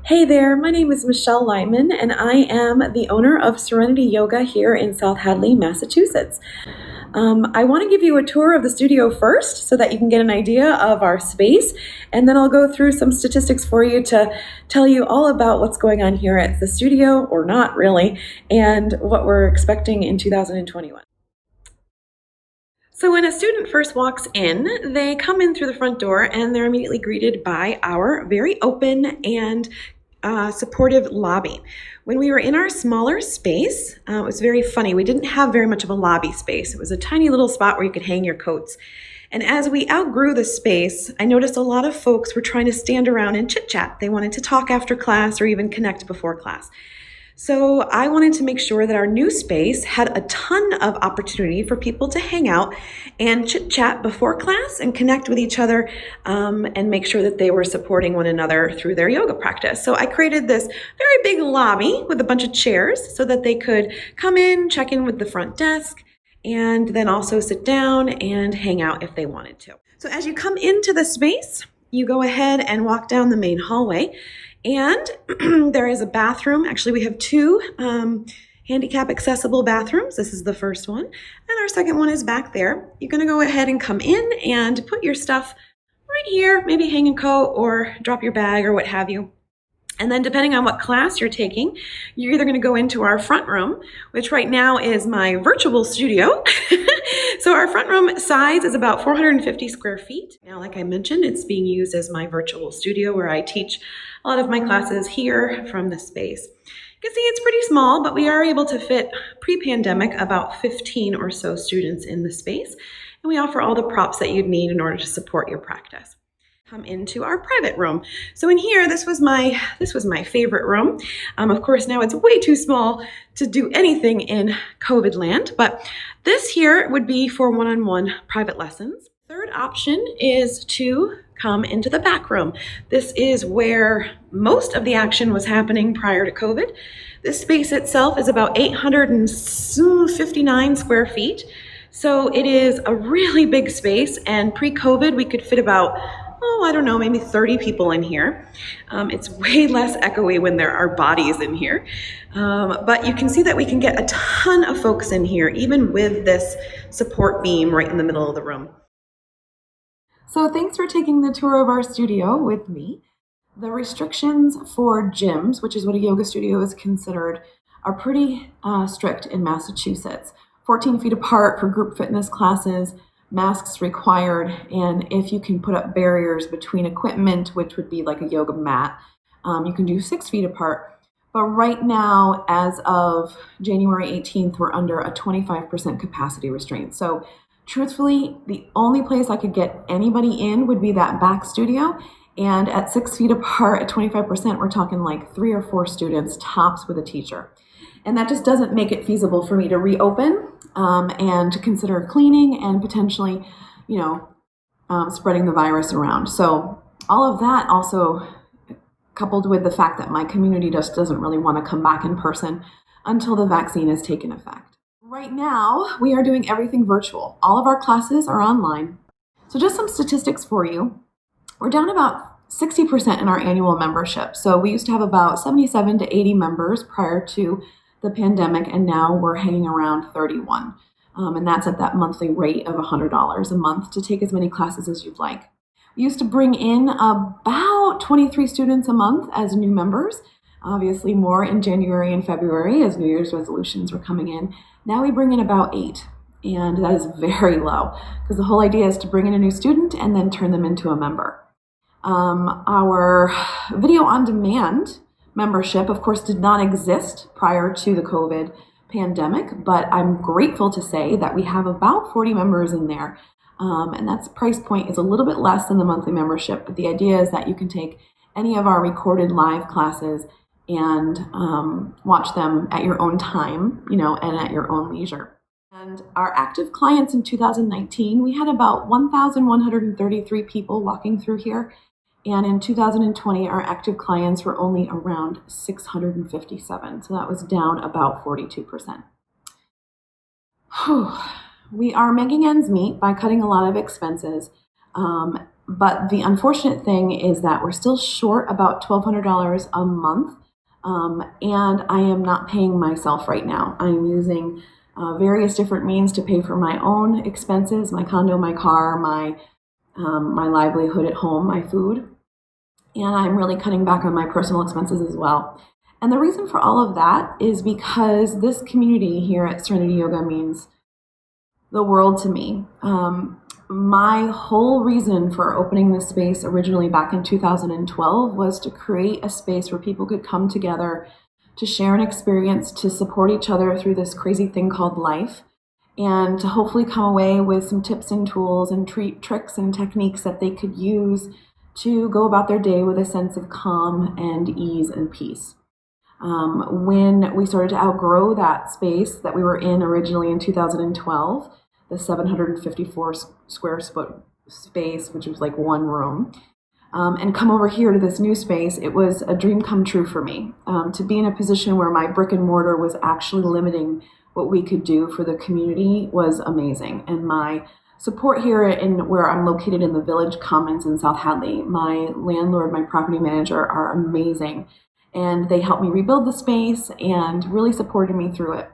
Hey there, my name is Michelle Lyman, and I am the owner of Serenity Yoga here in South Hadley, Massachusetts. I want to give you a tour of the studio first so that you can get an idea of our space, and then I'll go through some statistics for you to tell you all about what's going on here at the studio, or not really, and what we're expecting in 2021. So when a student first walks in, they come in through the front door and they're immediately greeted by our very open and supportive lobby. When we were in our smaller space, it was very funny. We didn't have very much of a lobby space. It was a tiny little spot where you could hang your coats. And as we outgrew the space, I noticed a lot of folks were trying to stand around and chit chat. They wanted to talk after class or even connect before class. So I wanted to make sure that our new space had a ton of opportunity for people to hang out and chit chat before class and connect with each other and make sure that they were supporting one another through their yoga practice. So I created this very big lobby with a bunch of chairs so that they could come in, check in with the front desk, and then also sit down and hang out if they wanted to. So as you come into the space, you go ahead and walk down the main hallway. And there is a bathroom. Actually, we have two handicap accessible bathrooms. This is the first one. And our second one is back there. You're going to go ahead and come in and put your stuff right here, maybe hang a coat or drop your bag or what have you. And then depending on what class you're taking, you're either going to go into our front room, which right now is my virtual studio. So our front room size is about 450 square feet. Now, like I mentioned, it's being used as my virtual studio where I teach a lot of my classes here from this space. You can see it's pretty small, but we are able to fit pre-pandemic about 15 or so students in the space. And we offer all the props that you'd need in order to support your practice. Come into our private room. So in here, this was my favorite room. Of course, now it's way too small to do anything in COVID land, but this here would be for one-on-one private lessons. Third option is to come into the back room. This is where most of the action was happening prior to COVID. This space itself is about 859 square feet. So it is a really big space, and pre-COVID, we could fit about maybe 30 people in here. It's way less echoey when there are bodies in here. But you can see that we can get a ton of folks in here, even with this support beam right in the middle of the room. So thanks for taking the tour of our studio with me. The restrictions for gyms, which is what a yoga studio is considered, are pretty strict in Massachusetts. 14 feet apart for group fitness classes, masks required, and if you can put up barriers between equipment, which would be like a yoga mat, you can do 6 feet apart. But right now, as of January 18th, we're under a 25% capacity restraint. So truthfully, the only place I could get anybody in would be that back studio. And at 6 feet apart at 25%, we're talking like 3 or 4 students tops with a teacher. And that just doesn't make it feasible for me to reopen and to consider cleaning and potentially, spreading the virus around. So all of that also coupled with the fact that my community just doesn't really want to come back in person until the vaccine has taken effect. Right now, we are doing everything virtual. All of our classes are online. So just some statistics for you. We're down about 60% in our annual membership. So we used to have about 77 to 80 members prior to the pandemic, and now we're hanging around 31. And that's at that monthly rate of $100 a month to take as many classes as you'd like. We used to bring in about 23 students a month as new members, obviously more in January and February as New Year's resolutions were coming in. Now we bring in about 8, and that is very low because the whole idea is to bring in a new student and then turn them into a member. Our video on demand membership, of course, did not exist prior to the COVID pandemic, but I'm grateful to say that we have about 40 members in there. And that's price point is a little bit less than the monthly membership, but the idea is that you can take any of our recorded live classes and watch them at your own time, and at your own leisure. And our active clients in 2019, we had about 1,133 people walking through here. And in 2020, our active clients were only around 657. So that was down about 42%. We are making ends meet by cutting a lot of expenses. But the unfortunate thing is that we're still short about $1,200 a month, and I am not paying myself right now. I'm using various different means to pay for my own expenses, my condo, my car, my livelihood at home, my food, and I'm really cutting back on my personal expenses as well. And the reason for all of that is because this community here at Serenity Yoga means the world to me. My whole reason for opening this space originally back in 2012 was to create a space where people could come together to share an experience, to support each other through this crazy thing called life, and to hopefully come away with some tips and tools and tricks and techniques that they could use to go about their day with a sense of calm and ease and peace. When we started to outgrow that space that we were in originally in 2012, the 754 square foot space, which was like one room, and come over here to this new space, it was a dream come true for me. To be in a position where my brick and mortar was actually limiting what we could do for the community was amazing. And my support here in where I'm located in the Village Commons in South Hadley, my landlord, my property manager are amazing. And they helped me rebuild the space and really supported me through it.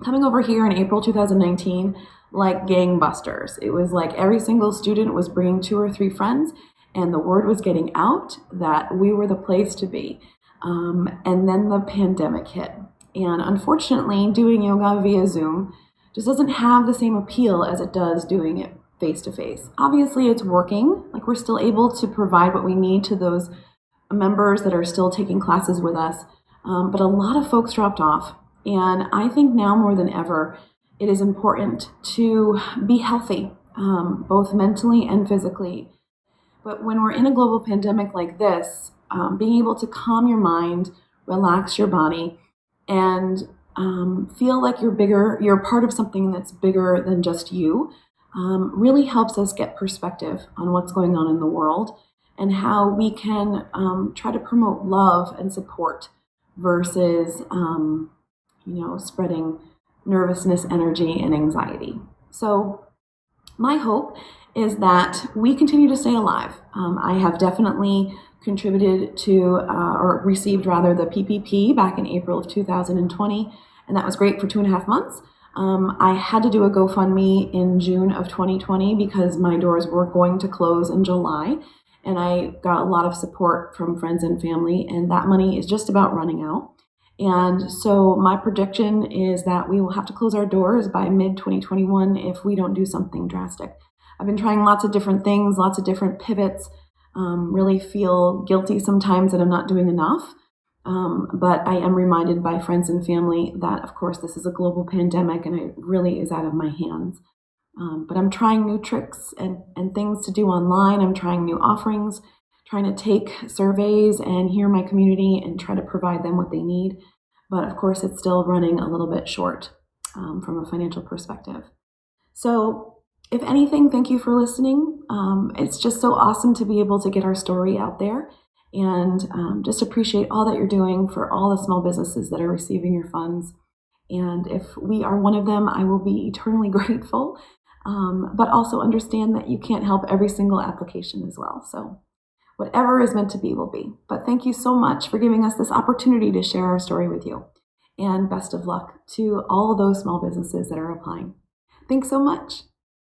Coming over here in April 2019, like gangbusters. It was like every single student was bringing 2 or 3 friends, and the word was getting out that we were the place to be. And then the pandemic hit. And unfortunately, doing yoga via Zoom just doesn't have the same appeal as it does doing it face to face. Obviously, it's working. Like, we're still able to provide what we need to those members that are still taking classes with us. But a lot of folks dropped off. And I think now more than ever, it is important to be healthy, both mentally and physically. But when we're in a global pandemic like this, being able to calm your mind, relax your body, and feel like you're part of something that's bigger than just you, really helps us get perspective on what's going on in the world and how we can try to promote love and support versus spreading nervousness, energy, and anxiety. So my hope is that we continue to stay alive. I have definitely contributed to, or received rather, the PPP back in April of 2020, and that was great for 2.5 months. I had to do a GoFundMe in June of 2020 because my doors were going to close in July, and I got a lot of support from friends and family, and that money is just about running out. And so my prediction is that we will have to close our doors by mid-2021 if we don't do something drastic. I've been trying lots of different things, lots of different pivots, really feel guilty sometimes that I'm not doing enough. But I am reminded by friends and family that, of course, this is a global pandemic and it really is out of my hands. But I'm trying new tricks and things to do online. I'm trying new offerings, trying to take surveys and hear my community and try to provide them what they need. But of course, it's still running a little bit short from a financial perspective. So if anything, thank you for listening. It's just so awesome to be able to get our story out there, and just appreciate all that you're doing for all the small businesses that are receiving your funds. And if we are one of them, I will be eternally grateful, but also understand that you can't help every single application as well. So whatever is meant to be will be. But thank you so much for giving us this opportunity to share our story with you. And best of luck to all of those small businesses that are applying. Thanks so much.